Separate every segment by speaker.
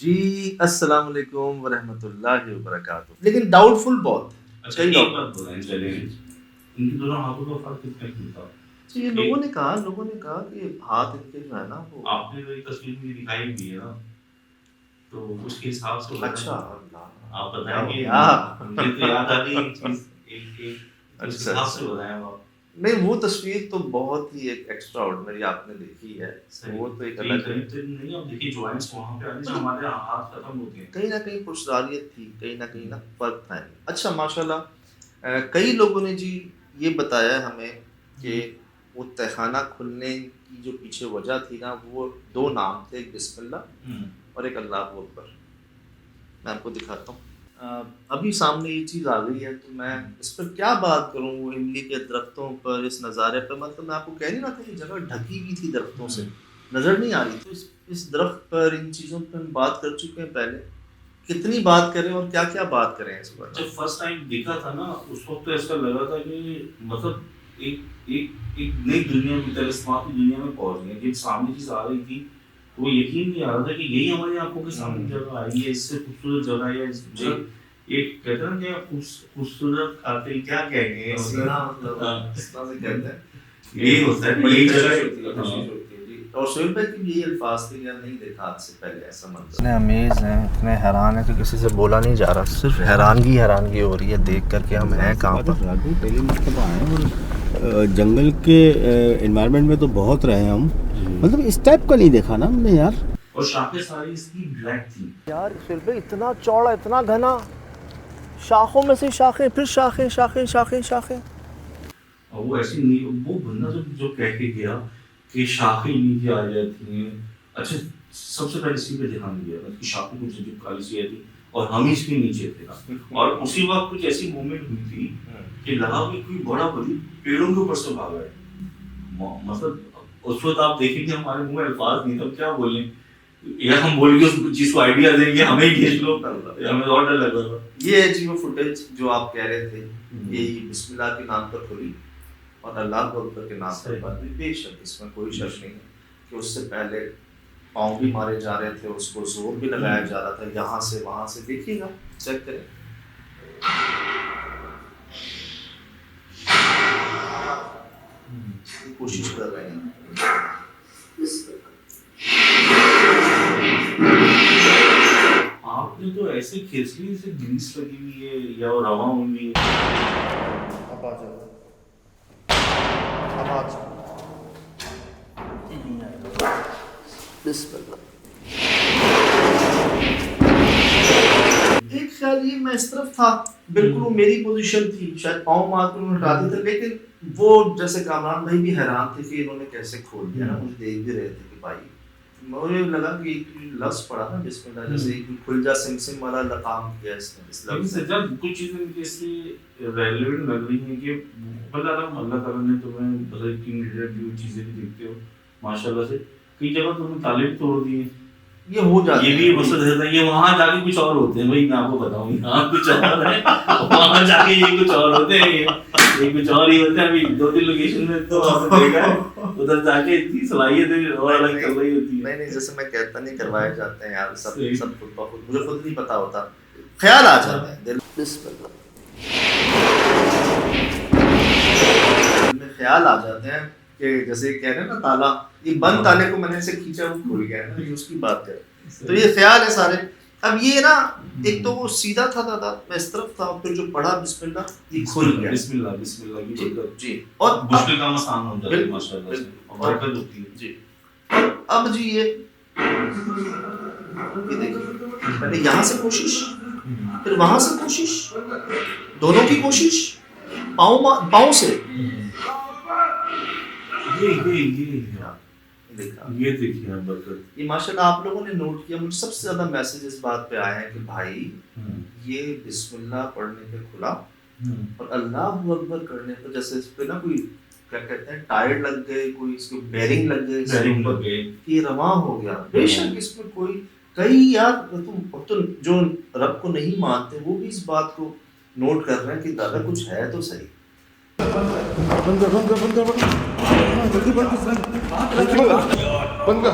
Speaker 1: جی السلام علیکم ورحمۃ اللہ وبرکاتہ. لیکن ڈاؤٹ فل بہت
Speaker 2: اچھا
Speaker 1: کئی
Speaker 2: ایک
Speaker 1: ڈاؤٹ.
Speaker 2: بات بتائیں چیلنج ان کی دونوں ہاتھوں کا فرق کتنا کیوں تھا؟
Speaker 1: جی یہ لوگوں نے کہا کہ ہاتھ ان کے جو ہے نا وہ
Speaker 2: آپ نے تو ایک تصویر مجھے دکھائی بھی ہے نا، تو اس کے حساب سے
Speaker 1: اچھا
Speaker 2: آپ بتائیں گے. مجھے تو یاد آ گئی ایک چیز، اس حساب سے بتائیں آپ.
Speaker 1: نہیں وہ تصویر تو بہت ہی ایک ایکسٹرا آرڈنری آپ نے دیکھی ہے. وہ تو ایک الگ
Speaker 2: نہیں، اب دیکھیے جوائنٹس وہاں پہ آتے ہیں ہمارے ہاتھ ختم ہوتے ہیں.
Speaker 1: کہیں نہ کہیں پرسراریت تھی، کہیں نہ فرق تھا. اچھا ماشاء اللہ کئی لوگوں نے جی یہ بتایا ہمیں کہ وہ تہخانہ کھلنے کی جو پیچھے وجہ تھی نا وہ دو نام تھے، ایک بسم اللہ اور ایک اللہ اکبر. میں آپ کو دکھاتا ہوں. ابھی سامنے یہ چیز آ گئی ہے تو میں اس پر کیا بات کروں. وہ املی کے درختوں پر اس نظارے پر، مطلب میں آپ کو کہہ نہیں رہا تھا یہ جگہ ڈھکی ہوئی تھی درختوں سے، نظر نہیں آ رہی. تو اس درخت پر ان چیزوں پر ہم بات کر چکے ہیں پہلے. کتنی بات کریں اور کیا کیا بات کریں اس پر.
Speaker 2: جب فرسٹ ٹائم دیکھا تھا نا اس وقت تو ایسا لگا تھا کہ مطلب ایک نئی دنیا کی طرح دنیا میں پہنچ گئے. جب سامنے چیز آ رہی تھی وہ یقین نہیں آ رہا تھا کہ یہی ہماری آنکھوں کے سامنے جگہ آئی ہے. اس سے خوبصورت جگہ ہے. ایک کہتے ہیں نا کہ خوبصورت کھاتے کیا کہیں گے، یہی ہوتا ہے بڑی جگہ.
Speaker 1: اور سہیل بھائی کی یہی الفاظ تھے کہ نہیں دیکھا آج سے پہلے ایسا منظر.
Speaker 3: اتنے امیز ہیں، اتنے حیران ہیں کہ کسی سے بولا نہیں جا رہا. صرف حیرانگی ہو رہی ہے دیکھ کر کے ہم ہیں کہاں پر.
Speaker 4: پہلی مرتبہ آئے اور جنگل کے انوائرمنٹ میں تو بہت رہے ہم، مطلب اس ٹائپ کا نہیں دیکھا نا ہم نے یار.
Speaker 2: اور شاخیں ساری اس کی بلیک تھی
Speaker 3: یار سہیل بھائی اتنا چوڑا، اتنا گھنا، شاخوں میں سے شاخیں، پھر شاخیں شاخیں شاخیں شاخیں.
Speaker 2: اور وہ ایسی نہیں، وہ بندہ جو کہہ کے گیا کہ شاخیں نیچے آ جاتی ہیں. اچھا سب سے پہلے اسی پہ دھیان دیا کہ شاخیں کچھ جو کالی سی آتی اور ہم اس کے نیچے تھے. اور اسی وقت کچھ ایسی موومنٹ ہوئی تھی کہ لگا کہ کوئی بڑا بڑی پیڑوں کے اوپر سے بھاگا ہے. مطلب اس وقت آپ دیکھیں کہ ہمارے منہ میں الفاظ نہیں تھا کیا بولیں، یا ہم بول کے اس چیز کو آئیڈیا دیں گے ہمیں کھینچ لو، ہمیں اور ڈر لگ رہا تھا.
Speaker 1: یہ ہے جی وہ فوٹیج جو آپ کہہ رہے تھے، یہی بسم اللہ کے نام پر کھلی اور اللہ اکبر کے نام پر. بے شک اس میں کوئی شک نہیں ہے کہ اس سے پہلے پاؤں بھی مارے جا رہے تھے، اس کو زور بھی لگایا جا رہا تھا یہاں سے وہاں سے. دیکھیے گا، چیک کریں. کوشش کر رہے ہیں.
Speaker 2: آپ نے تو ایسے کھینچ لی جیسے گریس لگی ہوئی ہے یا رواں ہوئی ہے.
Speaker 1: اب آ جاؤ، اب آ جاؤ. بسم اللہ. ایک خیال یہ میں اس طرف تھا، بالکل وہ میری پوزیشن تھی، شاید پاؤں مار کر انہوں نے ڈال دیا تھا. لیکن وہ جیسے کامران بھائی بھی حیران تھے کہ انہوں نے کیسے کھول دیا نا. مجھے دیکھ بھی رہے تھے کہ بھائی مجھے لگا کہ لفظ پڑا نا بسم اللہ، جیسے کھل جا سم سم والا لقام کیا اس نے. اس لفظ سے
Speaker 2: کچھ چیزیں مجھے اس لیے ریلیونٹ لگ رہی ہیں کہ اللہ تعالیٰ نے تمہیں چیزیں بھی دیکھتے ہو ماشاء اللہ سے. کئی جگہ تمہیں تعلیم توڑ دی ہے،
Speaker 1: یہ ہو جاتا ہے.
Speaker 2: یہ بھی مقصد رہتا ہے. یہ وہاں جا کے کچھ اور ہوتے ہیں بھائی، میں آپ کو بتاؤں یہاں کچھ اور ہے، وہاں جا کے یہ کچھ اور ہوتے ہیں. یہ کچھ اور ہی ہوتا ہے. ابھی 2-3 لوکیشن میں تو آپ نے دیکھا ہے، ادھر جا کے اتنی صلاحیت اور الگ کر رہی ہوتی ہے.
Speaker 1: نہیں جیسے میں کہتا نہیں کروائے جاتے ہیں یار، سب خود بخود مجھے خود نہیں پتا ہوتا، خیال آ جاتا ہے دل. بسم اللہ میں خیال آ جاتے ہیں کہ جیسے کہہ رہے ہیں نا تالا، یہ بند تالے کو میں نے ایسے کھینچا وہ کھل گیا نا، یہ اس کی بات کریں تو یہ خیال ہے سارے. اب یہ نا ایک تو وہ سیدھا تھا دادا، میں اس طرف تھا، پھر جو پڑھا بسم اللہ یہ کھل گیا.
Speaker 2: بسم اللہ کی برکت
Speaker 1: جی. اور
Speaker 2: مشکل کام آسان ہو جاتا ہے ماشاءاللہ سے، اور برکت ہوتی ہے.
Speaker 1: جی اب جی یہ دیکھیے پہلے یہاں سے کوشش، پھر وہاں سے کوشش، دونوں کی کوشش، پاؤں سے.
Speaker 2: یہ دیکھیے برکت.
Speaker 1: یہ ماشاءاللہ آپ لوگوں نے نوٹ کیا، مجھے سب سے زیادہ میسج اس بات پہ آیا ہے کہ بھائی یہ بسم اللہ پڑھنے پہ کھلا اور اللہ اکبر کرنے پہ جیسے اس پہ نا کوئی کیا کہتے ہیں ٹائر لگ گئے، کوئی اس کے بیرنگ لگ گئے، یہ رواں ہو گیا. بے شک اس میں کوئی کئی یار تم جو رب کو نہیں مانتے وہ بھی اس بات کو نوٹ کر رہے ہیں کہ دادا کچھ ہے تو صحیح. بند کر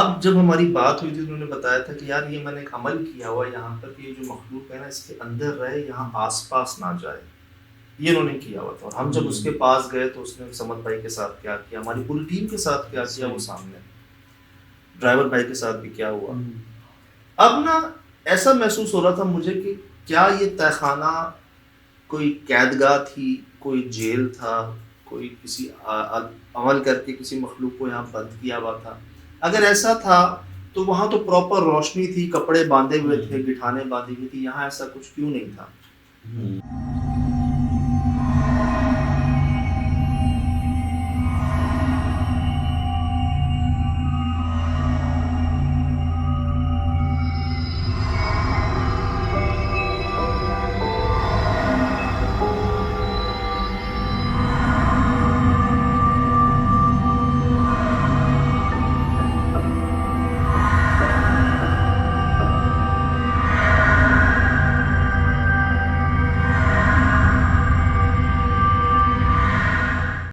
Speaker 1: اب جب ہماری بات ہوئی تھی انہوں نے بتایا تھا کہ یار یہ میں نے ایک عمل کیا ہوا یہاں پر کہ یہ جو مخلوق ہے نا اس کے اندر رہے، یہاں آس پاس نہ جائے، یہ انہوں نے کیا ہوا تھا. اور ہم جب اس کے پاس گئے تو اس نے سمت بھائی کے ساتھ کیا کیا، ہماری پوری ٹیم کے ساتھ کیا کیا، وہ سامنے ڈرائیور بھائی کے ساتھ بھی کیا ہوا. اب نا ایسا محسوس ہو رہا تھا مجھے کہ کیا یہ تہہ خانہ کوئی قیدگاہ تھی، کوئی جیل تھا، کوئی کسی عمل کر کے کسی مخلوق کو یہاں بند کیا ہوا تھا. اگر ایسا تھا تو وہاں تو پراپر روشنی تھی، کپڑے باندھے ہوئے تھے، گٹھانے باندھی ہوئی تھی، یہاں ایسا کچھ کیوں نہیں تھا؟